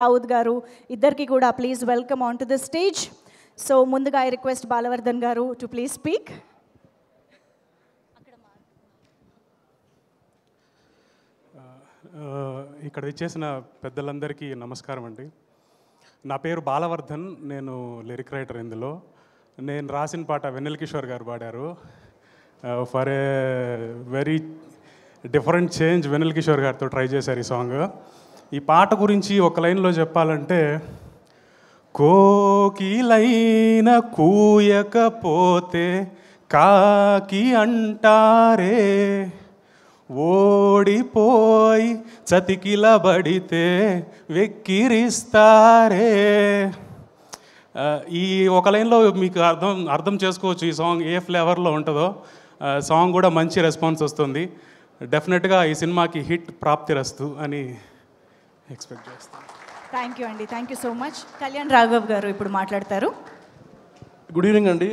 Raud garu iddarki kuda please welcome onto the stage. So munduga I request Balavardhan garu to please speak. ఇక్కడ వచ్చేసిన పెద్దలందరికీ నమస్కారం అండి. నా పేరు బాలవర్ధన్, నేను లిరిక్ రైటర్. ఇందులో నేను రాసిన పాట వెన్నెల కిషోర్ గారు పాడారు. For a very different change Vennela Kishore గారితో ట్రై చేశారు ఈ సాంగ్. ఈ పాట గురించి ఒక లైన్లో చెప్పాలంటే, కోకిలైన కూయకపోతే కాకి అంటారే, ఓడిపోయి చతికిలబడితే వెక్కిరిస్తారే. ఈ ఒక లైన్లో మీకు అర్థం చేసుకోవచ్చు ఈ సాంగ్ ఏ ఫ్లేవర్లో ఉంటుందో. సాంగ్ కూడా మంచి రెస్పాన్స్ వస్తుంది. డెఫినెట్గా ఈ సినిమాకి హిట్ ప్రాప్తిరస్తు అని ఎక్స్పెక్ట్ చేస్తాను. థ్యాంక్ యూ అండి, thank you so much. Kalyan Raghav గారు ఇప్పుడు మాట్లాడతారు. గుడ్ ఈవినింగ్ అండి.